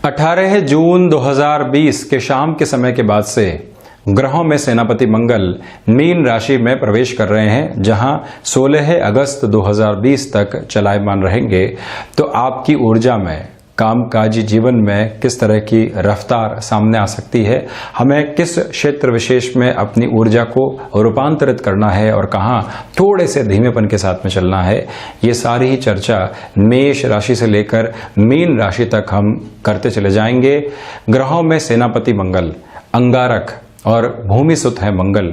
18 जून 2020 के शाम के समय के बाद से ग्रहों में सेनापति मंगल मीन राशि में प्रवेश कर रहे हैं, जहां 16 अगस्त 2020 तक चलायमान रहेंगे। तो आपकी ऊर्जा में, कामकाजी जीवन में किस तरह की रफ्तार सामने आ सकती है, हमें किस क्षेत्र विशेष में अपनी ऊर्जा को रूपांतरित करना है और कहाँ थोड़े से धीमेपन के साथ में चलना है, ये सारी ही चर्चा मेष राशि से लेकर मीन राशि तक हम करते चले जाएंगे। ग्रहों में सेनापति मंगल, अंगारक और भूमि सुत है मंगल।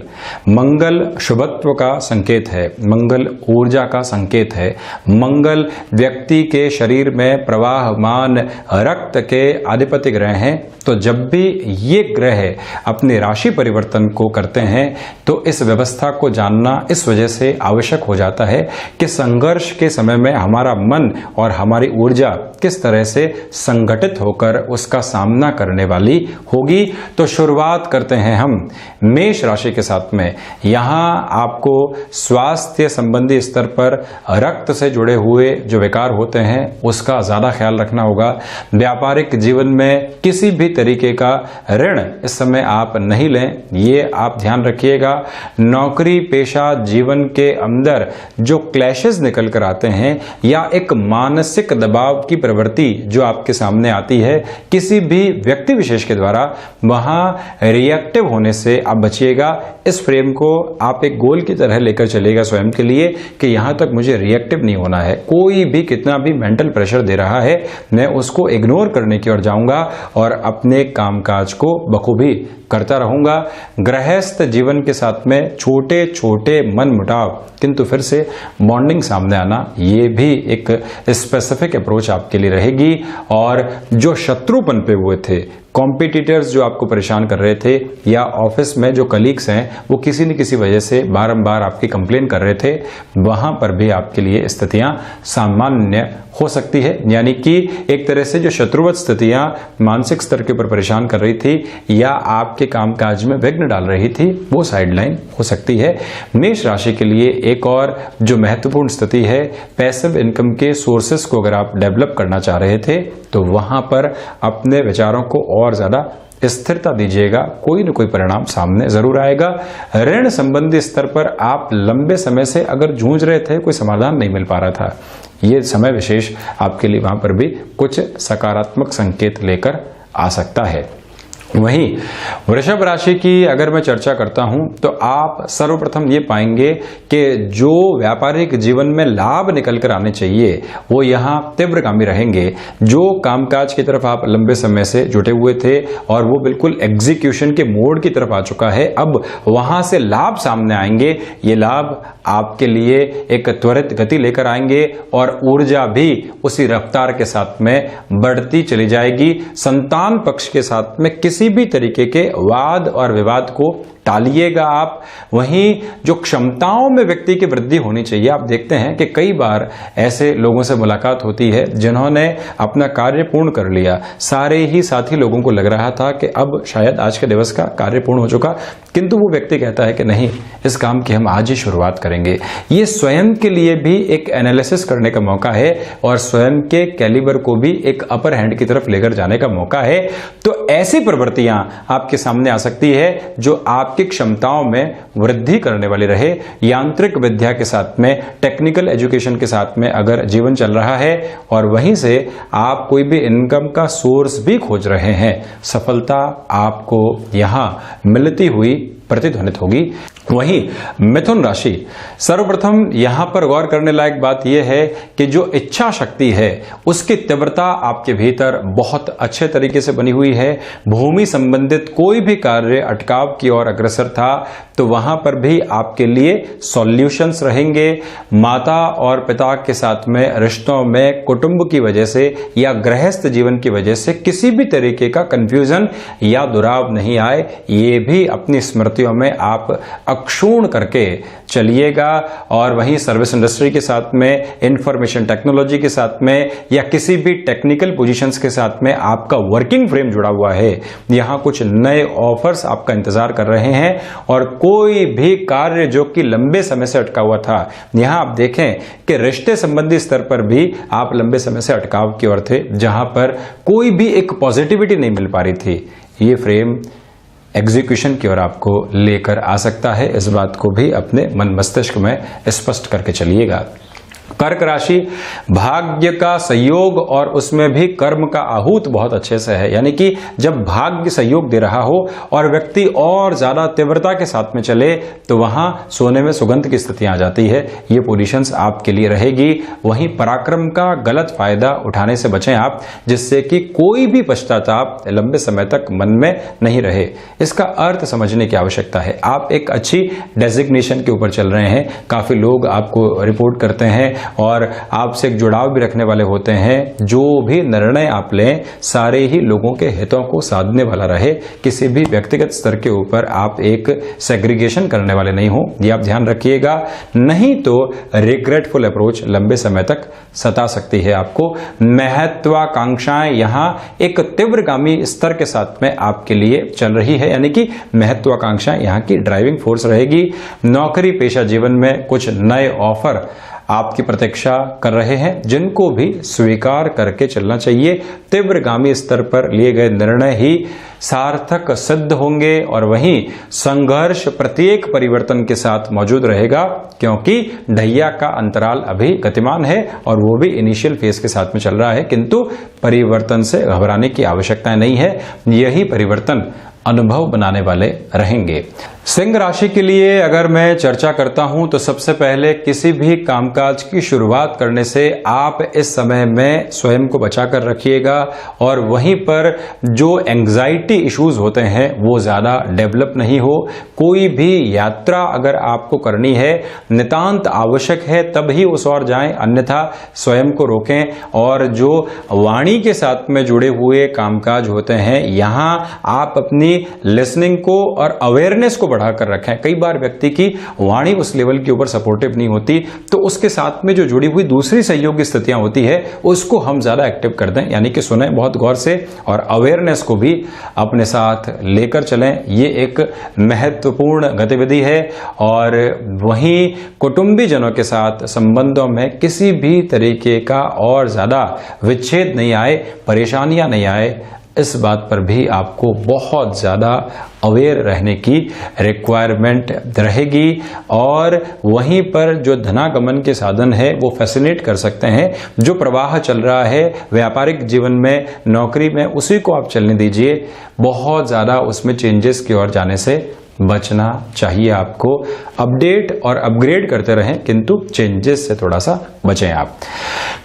मंगल शुभत्व का संकेत है, मंगल ऊर्जा का संकेत है, मंगल व्यक्ति के शरीर में प्रवाहमान रक्त के अधिपति ग्रह हैं। तो जब भी ये ग्रह अपने राशि परिवर्तन को करते हैं तो इस व्यवस्था को जानना इस वजह से आवश्यक हो जाता है कि संघर्ष के समय में हमारा मन और हमारी ऊर्जा किस तरह से संगठित होकर उसका सामना करने वाली होगी। तो शुरुआत करते हैं हम मेष राशि के साथ में। यहाँ आपको स्वास्थ्य संबंधी स्तर पर रक्त से जुड़े हुए जो विकार होते हैं उसका ज्यादा ख्याल रखना होगा। व्यापारिक जीवन में किसी भी तरीके का ऋण इस समय आप नहीं लें, ये आप ध्यान रखिएगा। नौकरी पेशा जीवन के अंदर जो क्लैशेस निकल कर आते हैं या एक मानसिक दबाव की प्रवृत्ति जो आपके सामने आती है किसी भी व्यक्ति विशेष के द्वारा, वहां रिएक्टिव होने से आप बचिएगा। इस फ्रेम को आप एक गोल की तरह लेकर चलेगा स्वयं के लिए कि यहां तक मुझे रिएक्टिव नहीं होना है। कोई भी कितना भी मेंटल प्रेशर दे रहा है मैं उसको इग्नोर करने की ओर जाऊंगा और अपने कामकाज को बखूबी करता रहूंगा। गृहस्थ जीवन के साथ में छोटे छोटे मनमुटाव किंतु फिर से बॉन्डिंग सामने आना, ये भी एक स्पेसिफिक अप्रोच आपके लिए रहेगी। और जो शत्रु पनपे हुए थे, कॉम्पिटिटर्स जो आपको परेशान कर रहे थे या ऑफिस में जो कलीग्स हैं वो किसी न किसी वजह से बारंबार आपकी कंप्लेन कर रहे थे, वहां पर भी आपके लिए स्थितियां सामान्य हो सकती है। यानी कि एक तरह से जो शत्रुवत स्थितियां मानसिक स्तर के ऊपर परेशान कर रही थी या आपके कामकाज में विघ्न डाल रही थी वो साइडलाइन हो सकती है। मेष राशि के लिए एक और जो महत्वपूर्ण स्थिति है, पैसिव इनकम के सोर्सेस को अगर आप डेवलप करना चाह रहे थे तो वहां पर अपने विचारों को और ज्यादा स्थिरता दीजिएगा, कोई न कोई परिणाम सामने जरूर आएगा। ऋण संबंधी स्तर पर आप लंबे समय से अगर जूझ रहे थे, कोई समाधान नहीं मिल पा रहा था, ये समय विशेष आपके लिए वहां पर भी कुछ सकारात्मक संकेत लेकर आ सकता है। वहीं वृषभ राशि की अगर मैं चर्चा करता हूं तो आप सर्वप्रथम ये पाएंगे कि जो व्यापारिक जीवन में लाभ निकल कर आने चाहिए वो यहां तीव्रगामी रहेंगे। जो कामकाज की तरफ आप लंबे समय से जुटे हुए थे और वो बिल्कुल एग्जीक्यूशन के मोड की तरफ आ चुका है, अब वहां से लाभ सामने आएंगे। ये लाभ आपके लिए एक त्वरित गति लेकर आएंगे और ऊर्जा भी उसी रफ्तार के साथ में बढ़ती चली जाएगी। संतान पक्ष के साथ में किसी भी तरीके के वाद और विवाद को टालिएगा आप। वहीं जो क्षमताओं में व्यक्ति की वृद्धि होनी चाहिए, आप देखते हैं कि कई बार ऐसे लोगों से मुलाकात होती है जिन्होंने अपना कार्य पूर्ण कर लिया, सारे ही साथी लोगों को लग रहा था कि अब शायद आज के दिवस का कार्य पूर्ण हो चुका, किंतु वो व्यक्ति कहता है कि नहीं, इस काम की हम आज ही शुरुआत करेंगे। ये स्वयं के लिए भी एक एनालिसिस करने का मौका है और स्वयं के कैलिबर को भी एक अपर हैंड की तरफ लेकर जाने का मौका है। तो ऐसी प्रवृत्तियां आपके सामने आ सकती है जो आपकी क्षमताओं में वृद्धि करने वाली रहे। यांत्रिक विद्या के साथ में, टेक्निकल एजुकेशन के साथ में अगर जीवन चल रहा है और वहीं से आप कोई भी इनकम का सोर्स भी खोज रहे हैं, सफलता आपको यहां मिलती हुई प्रतिध्वनित होगी। वहीं मिथुन राशि, सर्वप्रथम यहां पर गौर करने लायक बात यह है कि जो इच्छा शक्ति है उसकी तीव्रता आपके भीतर बहुत अच्छे तरीके से बनी हुई है। भूमि संबंधित कोई भी कार्य अटकाव की ओर अग्रसर था तो वहां पर भी आपके लिए सॉल्यूशंस रहेंगे। माता और पिता के साथ में रिश्तों में कुटुंब की वजह से या गृहस्थ जीवन की वजह से किसी भी तरीके का कंफ्यूजन या दुराव नहीं आए, ये भी अपनी स्मृतियों में आप अक्षुण्ण करके चलिएगा। और वहीं सर्विस इंडस्ट्री के साथ में, इंफॉर्मेशन टेक्नोलॉजी के साथ में, या किसी भी टेक्निकल पोजीशंस के साथ में आपका वर्किंग फ्रेम जुड़ा हुआ है, यहां कुछ नए ऑफर्स आपका इंतजार कर रहे हैं। और कोई भी कार्य जो कि लंबे समय से अटका हुआ था, यहां आप देखें कि रिश्ते संबंधी स्तर पर भी आप लंबे समय से अटकाव की ओर थे, जहां पर कोई भी एक पॉजिटिविटी नहीं मिल पा रही थी। ये फ्रेम एग्जीक्यूशन की ओर आपको लेकर आ सकता है। इस बात को भी अपने मन मस्तिष्क में स्पष्ट करके चलिएगा। कर्क राशि, भाग्य का सहयोग और उसमें भी कर्म का आहूत बहुत अच्छे से है। यानी कि जब भाग्य सहयोग दे रहा हो और व्यक्ति और ज्यादा तीव्रता के साथ में चले तो वहां सोने में सुगंध की स्थिति आ जाती है। ये पोजीशंस आपके लिए रहेगी। वहीं पराक्रम का गलत फायदा उठाने से बचें आप, जिससे कि कोई भी पश्चाताप लंबे समय तक मन में नहीं रहे। इसका अर्थ समझने की आवश्यकता है। आप एक अच्छी डेजिग्नेशन के ऊपर चल रहे हैं, काफी लोग आपको रिपोर्ट करते हैं और आपसे एक जुड़ाव भी रखने वाले होते हैं। जो भी निर्णय आप लें, सारे ही लोगों के हितों को साधने वाला रहे। किसी भी व्यक्तिगत स्तर के ऊपर आप एक सेग्रीगेशन करने वाले नहीं हो, ये आप ध्यान रखिएगा। नहीं तो रिग्रेटफुल अप्रोच लंबे समय तक सता सकती है आपको। महत्वाकांक्षाएं यहां एक तीव्रगामी स्तर के साथ में आपके लिए चल रही है, यानी कि महत्वाकांक्षाएं यहां की ड्राइविंग फोर्स रहेगी। नौकरी पेशा जीवन में कुछ नए ऑफर आपकी प्रतीक्षा कर रहे हैं, जिनको भी स्वीकार करके चलना चाहिए। तीव्रगामी स्तर पर लिए गए निर्णय ही सार्थक सिद्ध होंगे। और वहीं संघर्ष प्रत्येक परिवर्तन के साथ मौजूद रहेगा, क्योंकि ढैया का अंतराल अभी गतिमान है और वो भी इनिशियल फेज के साथ में चल रहा है। किंतु परिवर्तन से घबराने की आवश्यकता नहीं है। यही परिवर्तन अनुभव बनाने वाले रहेंगे। सिंह राशि के लिए अगर मैं चर्चा करता हूं तो सबसे पहले किसी भी कामकाज की शुरुआत करने से आप इस समय में स्वयं को बचा कर रखिएगा। और वहीं पर जो एंग्जाइटी इश्यूज होते हैं वो ज्यादा डेवलप नहीं हो। कोई भी यात्रा अगर आपको करनी है, नितांत आवश्यक है, तब ही उस ओर जाएं, अन्यथा स्वयं को रोकें। और जो वाणी के साथ में जुड़े हुए कामकाज होते हैं, यहां आप अपनी लिसनिंग को और अवेयरनेस को बढ़ाकर रखें। कई बार व्यक्ति की वाणी उस लेवल के ऊपर सपोर्टिव नहीं होती, तो उसके साथ में जो जुड़ी हुई दूसरी सहयोगी स्थितियां होती है उसको हम ज्यादा एक्टिव कर दें, यानी कि सुने बहुत गौर से और अवेयरनेस को भी अपने साथ लेकर चलें। ये एक महत्वपूर्ण गतिविधि है। और वहीं कुटुंबी जनों के साथ संबंधों में किसी भी तरीके का और ज्यादा विच्छेद नहीं आए, परेशानियां नहीं आए, इस बात पर भी आपको बहुत ज़्यादा अवेयर रहने की रिक्वायरमेंट रहेगी। और वहीं पर जो धनागमन के साधन है वो फैसिलिटेट कर सकते हैं। जो प्रवाह चल रहा है व्यापारिक जीवन में, नौकरी में, उसी को आप चलने दीजिए। बहुत ज़्यादा उसमें चेंजेस की ओर जाने से बचना चाहिए आपको। अपडेट और अपग्रेड करते रहें, किंतु चेंजेस से थोड़ा सा बचें आप।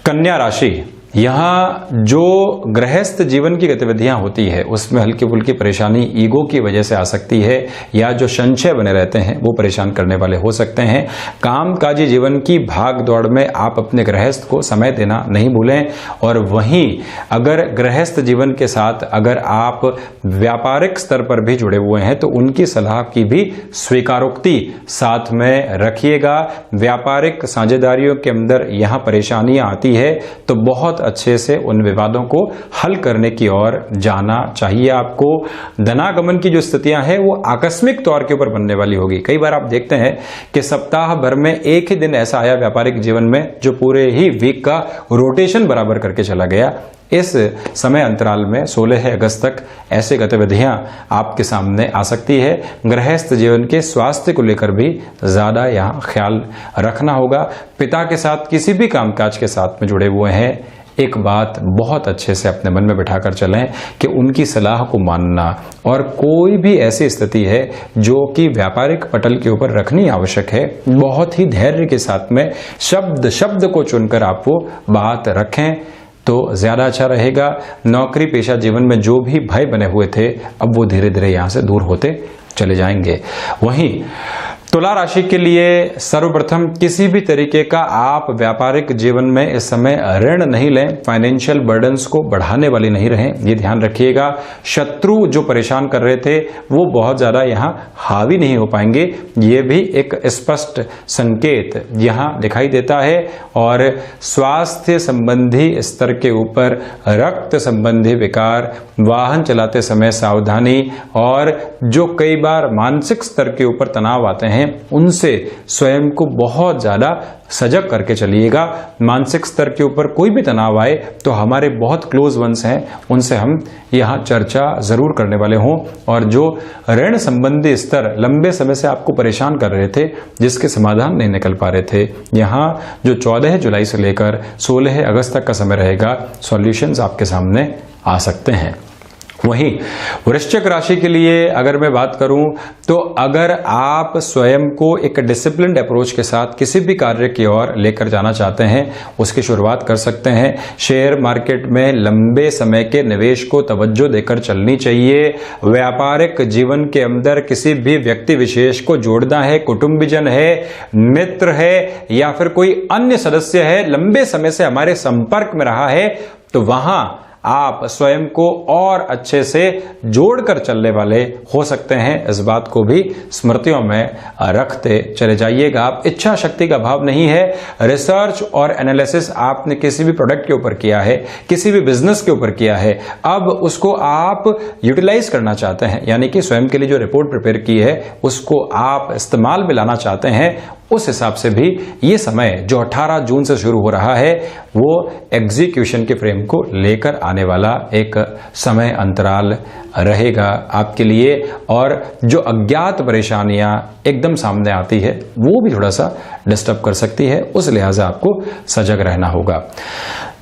कन्या राशि, यहाँ जो गृहस्थ जीवन की गतिविधियां होती है उसमें हल्की फुल्की परेशानी ईगो की वजह से आ सकती है, या जो संशय बने रहते हैं वो परेशान करने वाले हो सकते हैं। कामकाजी जीवन की भाग दौड़ में आप अपने गृहस्थ को समय देना नहीं भूलें। और वहीं अगर गृहस्थ जीवन के साथ अगर आप व्यापारिक स्तर पर भी जुड़े हुए हैं तो उनकी सलाह की भी स्वीकारोक्ति साथ में रखिएगा। व्यापारिक साझेदारियों के अंदर यहाँ परेशानियां आती है तो बहुत अच्छे से उन विवादों को हल करने की ओर जाना चाहिए आपको। धनागमन की जो स्थितियां हैं वो आकस्मिक तौर के ऊपर बनने वाली होगी। कई बार आप देखते हैं कि सप्ताह भर में एक ही दिन ऐसा आया व्यापारिक जीवन में जो पूरे ही वीक का रोटेशन बराबर करके चला गया। इस समय अंतराल में 16 अगस्त तक ऐसे गतिविधियां आपके सामने आ सकती है। गृहस्थ जीवन के स्वास्थ्य को लेकर भी ज्यादा यहाँ ख्याल रखना होगा। पिता के साथ किसी भी कामकाज के साथ में जुड़े हुए हैं, एक बात बहुत अच्छे से अपने मन में बिठाकर चलें कि उनकी सलाह को मानना। और कोई भी ऐसी स्थिति है जो कि व्यापारिक पटल के ऊपर रखनी आवश्यक है, बहुत ही धैर्य के साथ में शब्द शब्द को चुनकर आप वो बात रखें तो ज्यादा अच्छा रहेगा। नौकरी पेशा जीवन में जो भी भय बने हुए थे अब वो धीरे धीरे यहां से दूर होते चले जाएंगे। वहीं तुला राशि के लिए सर्वप्रथम किसी भी तरीके का आप व्यापारिक जीवन में इस समय ऋण नहीं लें, फाइनेंशियल बर्डन्स को बढ़ाने वाली नहीं रहें, ये ध्यान रखिएगा। शत्रु जो परेशान कर रहे थे वो बहुत ज्यादा यहाँ हावी नहीं हो पाएंगे, ये भी एक स्पष्ट संकेत यहाँ दिखाई देता है। और स्वास्थ्य संबंधी स्तर के ऊपर रक्त संबंधी विकार, वाहन चलाते समय सावधानी, और जो कई बार मानसिक स्तर के ऊपर तनाव आते हैं उनसे स्वयं को बहुत ज्यादा सजग करके चलिएगा। मानसिक स्तर के ऊपर कोई भी तनाव आए तो हमारे बहुत क्लोज वंस हैं, उनसे हम यहाँ चर्चा जरूर करने वाले हों। और जो ऋण संबंधी स्तर लंबे समय से आपको परेशान कर रहे थे, जिसके समाधान नहीं निकल पा रहे थे, यहाँ जो 14 जुलाई से लेकर 16 अगस्त तक का समय रहेगा, सॉल्यूशंस आपके सामने आ सकते हैं। वहीं वृश्चिक राशि के लिए अगर मैं बात करूं तो अगर आप स्वयं को एक डिसिप्लिन्ड अप्रोच के साथ किसी भी कार्य की ओर लेकर जाना चाहते हैं, उसकी शुरुआत कर सकते हैं। शेयर मार्केट में लंबे समय के निवेश को तवज्जो देकर चलनी चाहिए। व्यापारिक जीवन के अंदर किसी भी व्यक्ति विशेष को जोड़ना है, कुटुंबीजन है, मित्र है या फिर कोई अन्य सदस्य है, लंबे समय से हमारे संपर्क में रहा है, तो वहां आप स्वयं को और अच्छे से जोड़कर चलने वाले हो सकते हैं। इस बात को भी स्मृतियों में रखते चले जाइएगा। आप इच्छा शक्ति का अभाव नहीं है। रिसर्च और एनालिसिस आपने किसी भी प्रोडक्ट के ऊपर किया है, किसी भी बिजनेस के ऊपर किया है, अब उसको आप यूटिलाइज करना चाहते हैं, यानी कि स्वयं के लिए जो रिपोर्ट प्रिपेयर की है उसको आप इस्तेमाल में लाना चाहते हैं। उस हिसाब से भी ये समय जो 18 जून से शुरू हो रहा है वो एग्जीक्यूशन के फ्रेम को लेकर आने वाला एक समय अंतराल रहेगा आपके लिए। और जो अज्ञात परेशानियां एकदम सामने आती है वो भी थोड़ा सा डिस्टर्ब कर सकती है, उस लिहाजा आपको सजग रहना होगा।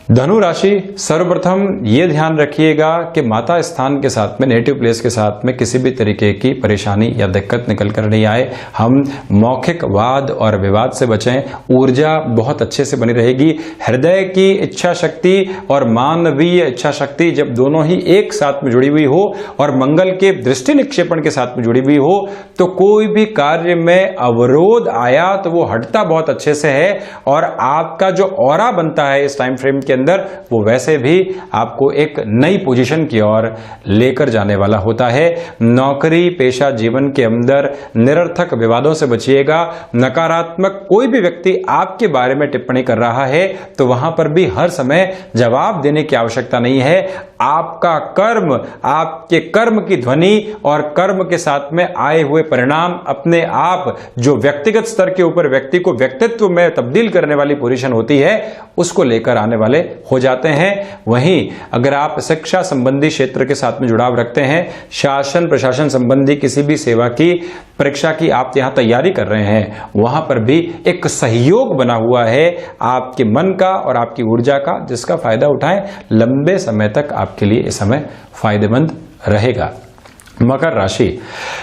धनु राशि, सर्वप्रथम ये ध्यान रखिएगा कि माता स्थान के साथ में, नेटिव प्लेस के साथ में किसी भी तरीके की परेशानी या दिक्कत निकल कर नहीं आए। हम मौखिक वाद और विवाद से बचें। ऊर्जा बहुत अच्छे से बनी रहेगी। हृदय की इच्छा शक्ति और मानवीय इच्छा शक्ति जब दोनों ही एक साथ में जुड़ी हुई हो और मंगल के दृष्टि निक्षेपण के साथ में जुड़ी हुई हो तो कोई भी कार्य में अवरोध आया तो वो हटता बहुत अच्छे से है। और आपका जो ऑरा बनता है इस टाइम फ्रेम के अंदर, वो वैसे भी आपको एक नई पोजीशन की ओर लेकर जाने वाला होता है। नौकरी पेशा जीवन के अंदर निरर्थक विवादों से बचिएगा। नकारात्मक कोई भी व्यक्ति आपके बारे में टिप्पणी कर रहा है तो वहां पर भी हर समय जवाब देने की आवश्यकता नहीं है। आपका कर्म, आपके कर्म की ध्वनि और कर्म के साथ में आए हुए परिणाम अपने आप जो व्यक्तिगत स्तर के ऊपर व्यक्ति को व्यक्तित्व में तब्दील करने वाली पोजीशन होती है उसको लेकर आने वाले हो जाते हैं। वहीं अगर आप शिक्षा संबंधी क्षेत्र के साथ में जुड़ाव रखते हैं, शासन प्रशासन संबंधी किसी भी सेवा की परीक्षा की आप यहां तैयारी कर रहे हैं, वहां पर भी एक सहयोग बना हुआ है आपके मन का और आपकी ऊर्जा का, जिसका फायदा उठाएं। लंबे समय तक आपके लिए इस समय फायदेमंद रहेगा। मकर राशि,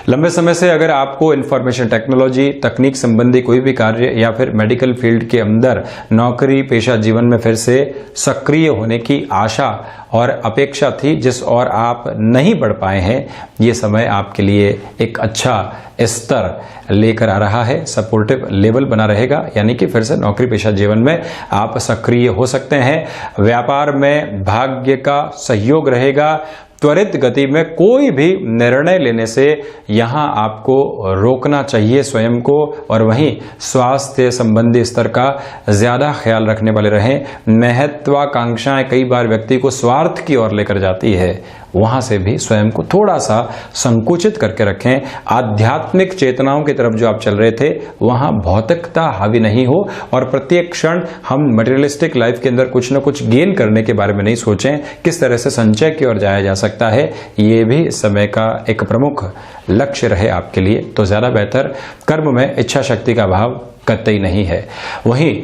लंबे समय से अगर आपको इंफॉर्मेशन टेक्नोलॉजी, तकनीक संबंधी कोई भी कार्य या फिर मेडिकल फील्ड के अंदर नौकरी पेशा जीवन में फिर से सक्रिय होने की आशा और अपेक्षा थी, जिस और आप नहीं बढ़ पाए हैं, ये समय आपके लिए एक अच्छा स्तर लेकर आ रहा है। सपोर्टिव लेवल बना रहेगा, यानी कि फिर से नौकरी पेशा जीवन में आप सक्रिय हो सकते हैं। व्यापार में भाग्य का सहयोग रहेगा। त्वरित गति में कोई भी निर्णय लेने से यहां आपको रोकना चाहिए स्वयं को। और वहीं स्वास्थ्य संबंधी स्तर का ज्यादा ख्याल रखने वाले रहें। महत्वाकांक्षाएं कई बार व्यक्ति को स्वार्थ की ओर लेकर जाती है, वहां से भी स्वयं को थोड़ा सा संकुचित करके रखें। आध्यात्मिक चेतनाओं की तरफ जो आप चल रहे थे वहां भौतिकता हावी नहीं हो और प्रत्येक क्षण हम मटेरियलिस्टिक लाइफ के अंदर कुछ न कुछ गेन करने के बारे में नहीं सोचें, किस तरह से संचय की ओर जाया जा सकता है, ये भी इस समय का एक प्रमुख लक्ष्य रहे आपके लिए तो ज्यादा बेहतर। कर्म में इच्छा शक्ति का अभाव कतई नहीं है। वहीं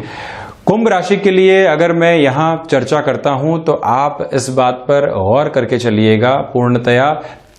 कुंभ राशि के लिए अगर मैं यहां चर्चा करता हूं तो आप इस बात पर गौर करके चलिएगा पूर्णतया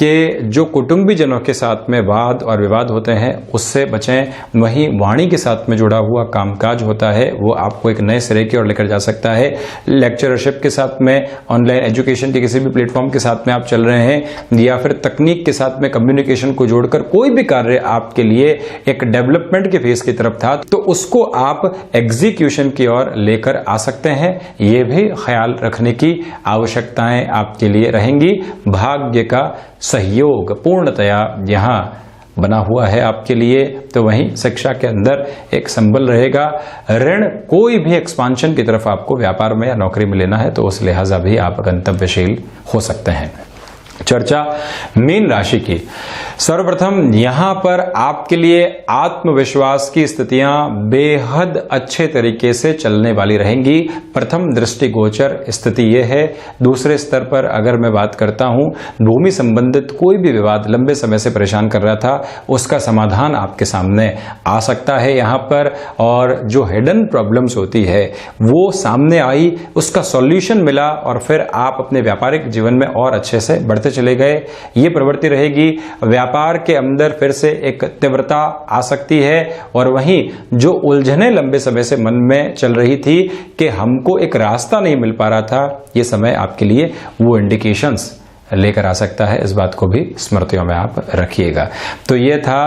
कि जो कुटुंबी जनों के साथ में वाद और विवाद होते हैं उससे बचें। वहीं वाणी के साथ में जुड़ा हुआ कामकाज होता है वो आपको एक नए सिरे की ओर लेकर जा सकता है। लेक्चरशिप के साथ में, ऑनलाइन एजुकेशन के किसी भी प्लेटफॉर्म के साथ में आप चल रहे हैं या फिर तकनीक के साथ में कम्युनिकेशन को जोड़कर कोई भी कार्य आपके लिए एक डेवलपमेंट के फेज की तरफ था तो उसको आप एग्जीक्यूशन की ओर लेकर आ सकते हैं। ये भी ख्याल रखने की आवश्यकताएं आपके लिए रहेंगी। भाग्य का सहयोग पूर्णतया यहां बना हुआ है आपके लिए। तो वहीं शिक्षा के अंदर एक संबल रहेगा। ऋण, कोई भी एक्सपांशन की तरफ आपको व्यापार में या नौकरी में लेना है तो उस लिहाजा भी आप गंतव्यशील हो सकते हैं। चर्चा मीन राशि की। सर्वप्रथम यहां पर आपके लिए आत्मविश्वास की स्थितियां बेहद अच्छे तरीके से चलने वाली रहेंगी। प्रथम दृष्टिगोचर स्थिति यह है। दूसरे स्तर पर अगर मैं बात करता हूं, भूमि संबंधित कोई भी विवाद लंबे समय से परेशान कर रहा था उसका समाधान आपके सामने आ सकता है यहां पर। और जो हिडन प्रॉब्लम्स होती है वो सामने आई, उसका सॉल्यूशन मिला और फिर आप अपने व्यापारिक जीवन में और अच्छे से बढ़ते चले गए। ये प्रवृत्ति रहेगी। व्यापार के अंदर फिर से एक तीव्रता आ सकती है। और वहीं जो उलझने लंबे समय से मन में चल रही थी कि हमको एक रास्ता नहीं मिल पा रहा था, ये समय आपके लिए वो इंडिकेशंस लेकर आ सकता है। इस बात को भी स्मृतियों में आप रखिएगा। तो ये था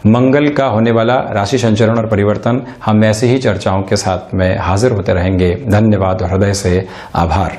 मंगल का होने वाला राशि संचरण और परिवर्तन। हम ऐसी ही चर्चाओं के साथ में हाजिर होते रहेंगे। धन्यवाद और हृदय से आभार।